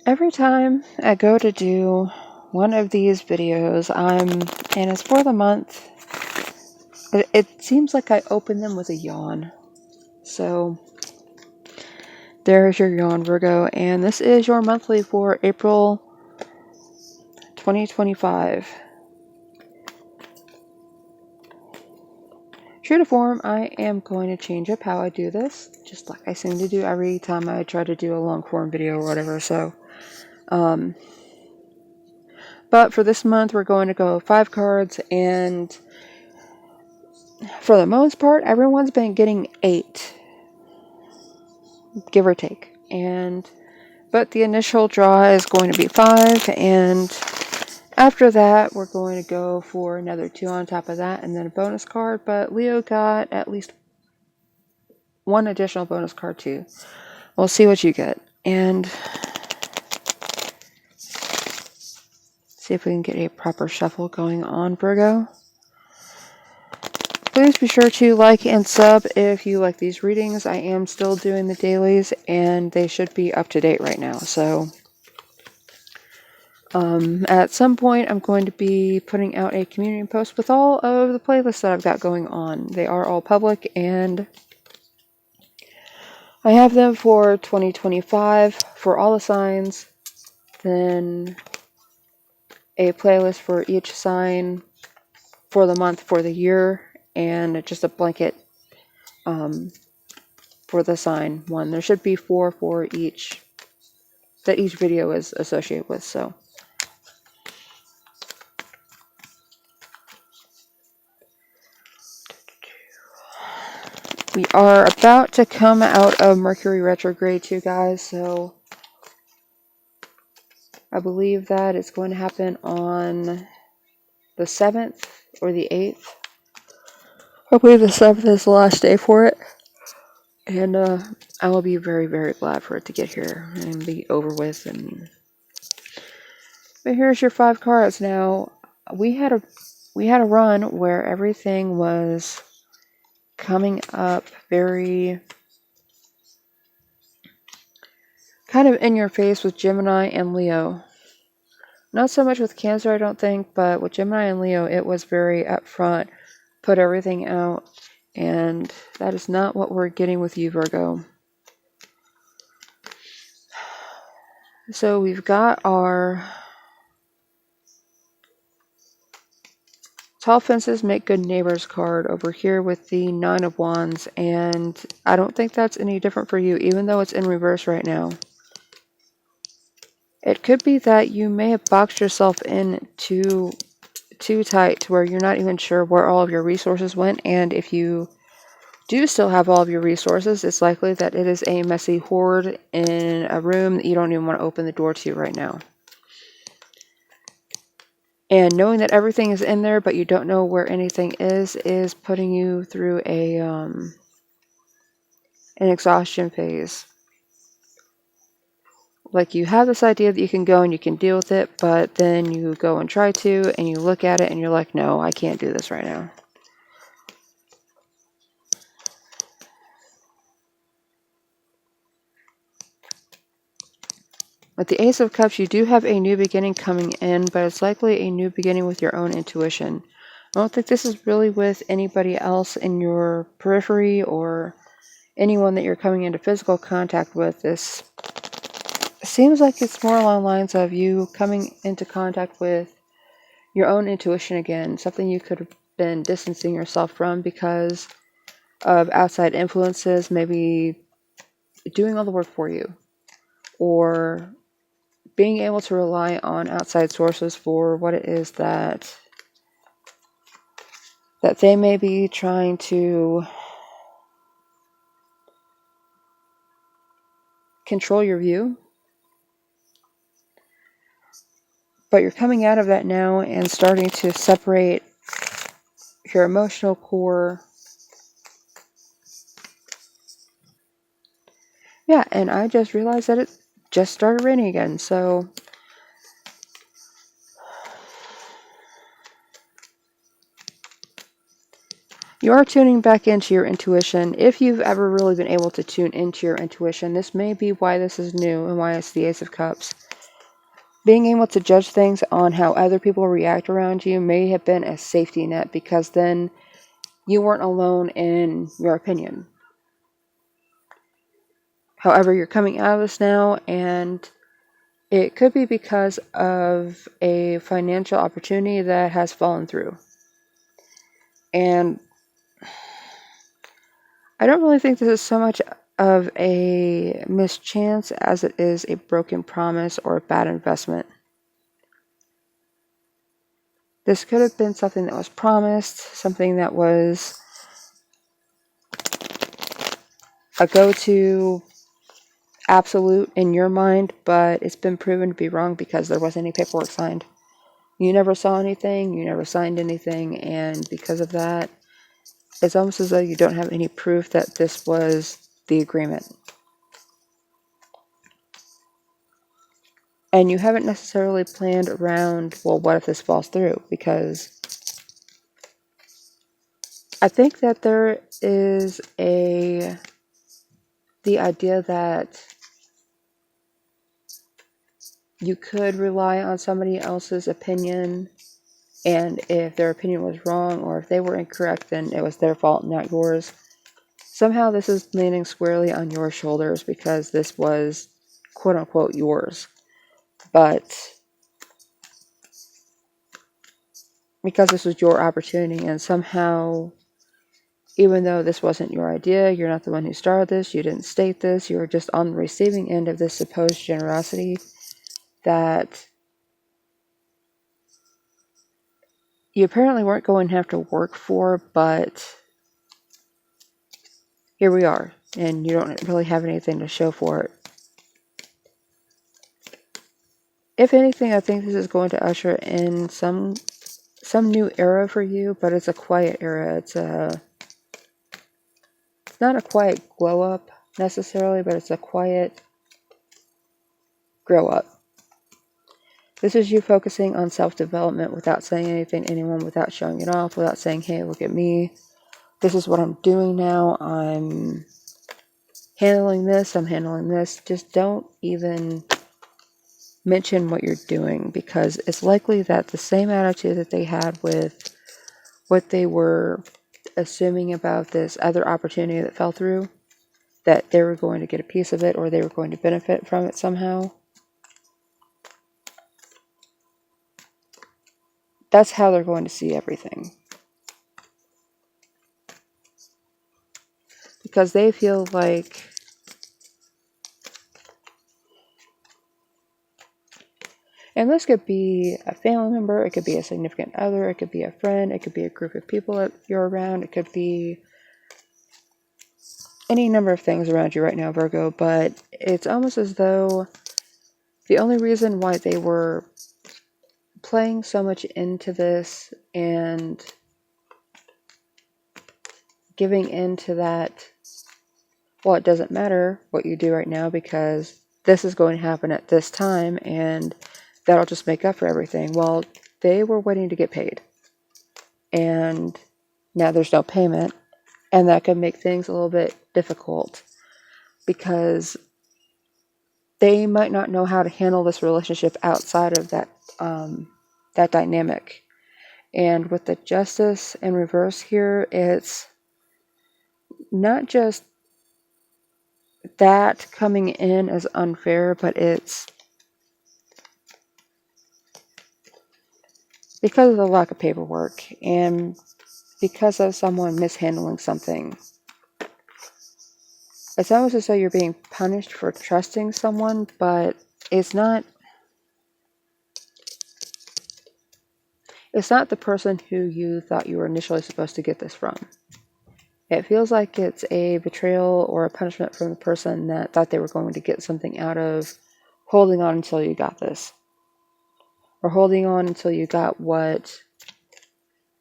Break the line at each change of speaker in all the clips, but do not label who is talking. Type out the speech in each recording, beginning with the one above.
Every time I go to do one of these videos, and it's for the month, it seems like I open them with a yawn. So, there's your yawn, Virgo, and this is your monthly for April 2025. True to form, I am going to change up how I do this, just like I seem to do every time I try to do a long form video or whatever, so, but for this month, we're going to go 5 cards, and for the most part, everyone's been getting 8, give or take, but the initial draw is going to be 5, and after that, we're going to go for another 2 on top of that, and then a bonus card, but Leo got at least 1 additional bonus card too. We'll see what you get, and see if we can get a proper shuffle going on, Virgo. Please be sure to like and sub if you like these readings. I am still doing the dailies, and they should be up to date right now. So, at some point, I'm going to be putting out a community post with all of the playlists that I've got going on. They are all public, and I have them for 2025 for all the signs, then a playlist for each sign for the month, for the year, and just a blanket for the sign one. There should be 4 for each that each video is associated with. So we are about to come out of Mercury retrograde too, guys, so I believe that it's going to happen on the 7th or the 8th. I believe the 7th is the last day for it. And I will be very, very glad for it to get here and be over with. But here's your 5 cards. Now, we had a run where everything was coming up very kind of in your face with Gemini and Leo. Not so much with Cancer, I don't think, but with Gemini and Leo, it was very upfront, put everything out, and that is not what we're getting with you, Virgo. So we've got our Tall Fences Make Good Neighbors card over here with the 9 of Wands, and I don't think that's any different for you, even though it's in reverse right now. It could be that you may have boxed yourself in too tight to where you're not even sure where all of your resources went, and if you do still have all of your resources, it's likely that it is a messy hoard in a room that you don't even want to open the door to right now. And knowing that everything is in there, but you don't know where anything is putting you through an exhaustion phase. Like, you have this idea that you can go and you can deal with it, but then you go and try to, and you look at it and you're like, no, I can't do this right now. With the Ace of Cups, you do have a new beginning coming in, but it's likely a new beginning with your own intuition. I don't think this is really with anybody else in your periphery or anyone that you're coming into physical contact with. This seems like it's more along the lines of you coming into contact with your own intuition again, something you could have been distancing yourself from because of outside influences, maybe doing all the work for you, or being able to rely on outside sources for what it is that they may be trying to control your view. But you're coming out of that now and starting to separate your emotional core. Yeah, and I just realized that it just started raining again, so You are tuning back into your intuition. If you've ever really been able to tune into your intuition, this may be why this is new and why it's the Ace of Cups. Being able to judge things on how other people react around you may have been a safety net, because then you weren't alone in your opinion. However, you're coming out of this now, and it could be because of a financial opportunity that has fallen through. And I don't really think this is so much of a mischance as it is a broken promise or a bad investment. This could have been something that was promised, something that was a go-to absolute in your mind, but it's been proven to be wrong because there wasn't any paperwork signed. You never saw anything, you never signed anything, and because of that, it's almost as though you don't have any proof that this was the agreement. And you haven't necessarily planned around, well, what if this falls through? Because I think that there is the idea that you could rely on somebody else's opinion, and if their opinion was wrong or if they were incorrect, then it was their fault, not yours. Somehow this is landing squarely on your shoulders because this was quote-unquote yours. But because this was your opportunity, and somehow, even though this wasn't your idea, you're not the one who started this, you didn't state this, you were just on the receiving end of this supposed generosity that you apparently weren't going to have to work for, but here we are, and you don't really have anything to show for it. If anything, I think this is going to usher in some new era for you, but it's a quiet era. It's not a quiet glow up necessarily, but it's a quiet grow up. This is you focusing on self-development without saying anything to anyone, without showing it off, without saying, hey, look at me. This is what I'm doing now. I'm handling this. I'm handling this. Just don't even mention what you're doing, because it's likely that the same attitude that they had with what they were assuming about this other opportunity that fell through, that they were going to get a piece of it or they were going to benefit from it somehow. That's how they're going to see everything. Because they feel like and this could be a family member, it could be a significant other, it could be a friend, it could be a group of people that you're around, it could be any number of things around you right now, Virgo, but it's almost as though the only reason why they were playing so much into this and giving into that, well, it doesn't matter what you do right now because this is going to happen at this time and that'll just make up for everything. Well, they were waiting to get paid. And now there's no payment. And that could make things a little bit difficult because they might not know how to handle this relationship outside of that that dynamic. And with the justice in reverse here, it's not just that coming in as unfair, but it's because of the lack of paperwork and because of someone mishandling something. It's almost as though you're being punished for trusting someone, but it's not the person who you thought you were initially supposed to get this from. It feels like it's a betrayal or a punishment from the person that thought they were going to get something out of holding on until you got this. Or holding on until you got what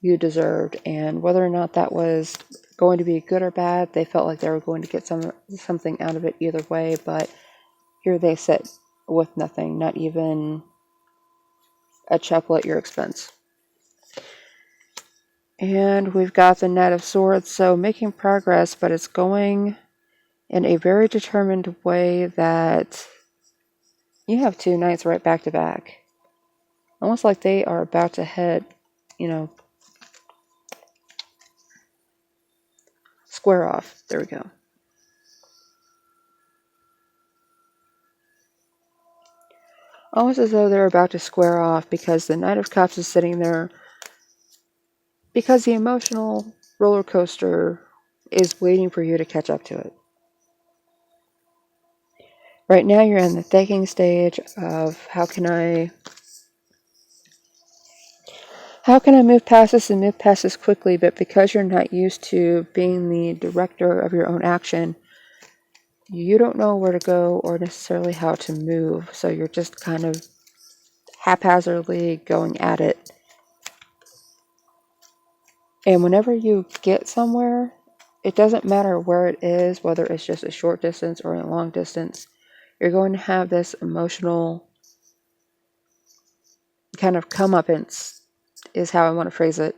you deserved. And whether or not that was going to be good or bad, they felt like they were going to get something out of it either way. But here they sit with nothing, not even a chuckle at your expense. And we've got the Knight of Swords, so making progress, but it's going in a very determined way that you have two knights right back to back. Almost like they are about to head, square off. There we go. Almost as though they're about to square off because the Knight of Cups is sitting there because the emotional roller coaster is waiting for you to catch up to it. Right now you're in the thinking stage of how can I move past this and move past this quickly, but because you're not used to being the director of your own action, you don't know where to go or necessarily how to move, so you're just kind of haphazardly going at it. And whenever you get somewhere, it doesn't matter where it is, whether it's just a short distance or a long distance, you're going to have this emotional kind of comeuppance, is how I want to phrase it,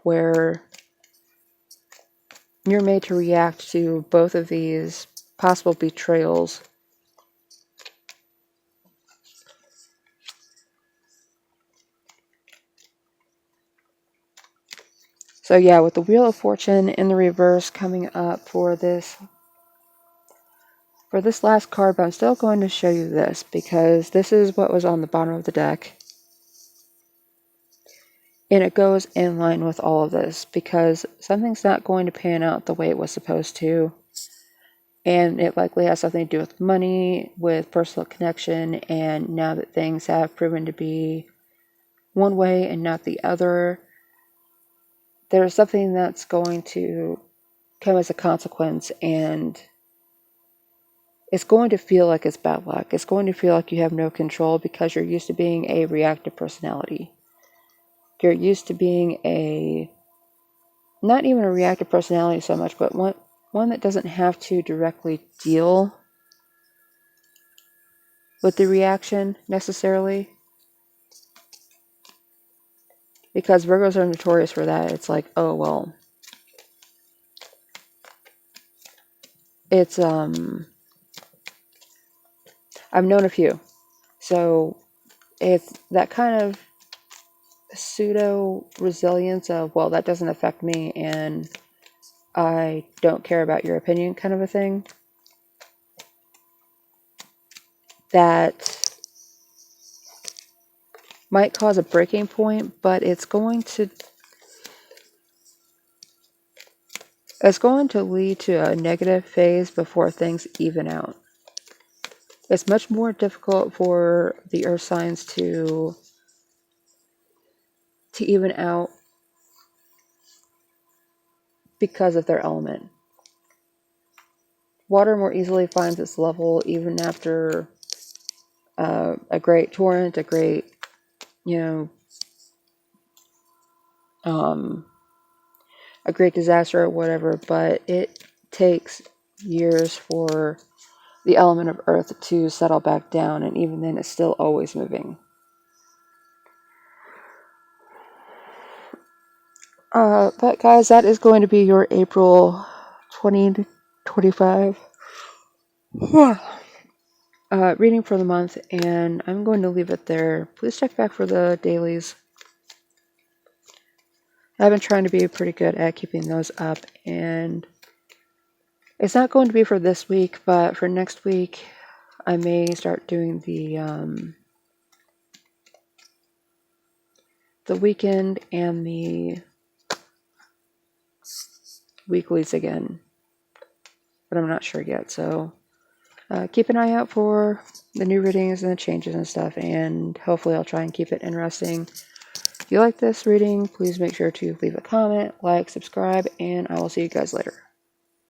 where you're made to react to both of these possible betrayals. So yeah, with the Wheel of Fortune in the reverse coming up for this last card, but I'm still going to show you this because this is what was on the bottom of the deck. And it goes in line with all of this because something's not going to pan out the way it was supposed to. And it likely has something to do with money, with personal connection, and now that things have proven to be one way and not the other, there's something that's going to come as a consequence, and it's going to feel like it's bad luck. It's going to feel like you have no control because you're used to being a reactive personality. You're used to being not even a reactive personality so much, but one that doesn't have to directly deal with the reaction necessarily. Because Virgos are notorious for that. It's like, oh, well, it's, I've known a few. So it's that kind of pseudo resilience of, well, that doesn't affect me and I don't care about your opinion kind of a thing. That might cause a breaking point, but it's going to lead to a negative phase before things even out. It's much more difficult for the earth signs to even out because of their element. Water more easily finds its level even after a great torrent, a great, a great disaster or whatever, but it takes years for the element of earth to settle back down, and even then it's still always moving. But guys, that is going to be your April 2025 reading for the month, and I'm going to leave it there. Please check back for the dailies. I've been trying to be pretty good at keeping those up, and it's not going to be for this week, but for next week, I may start doing the weekend and the weeklies again, but I'm not sure yet. So keep an eye out for the new readings and the changes and stuff, and hopefully I'll try and keep it interesting. If you like this reading, please make sure to leave a comment, like, subscribe, and I will see you guys later.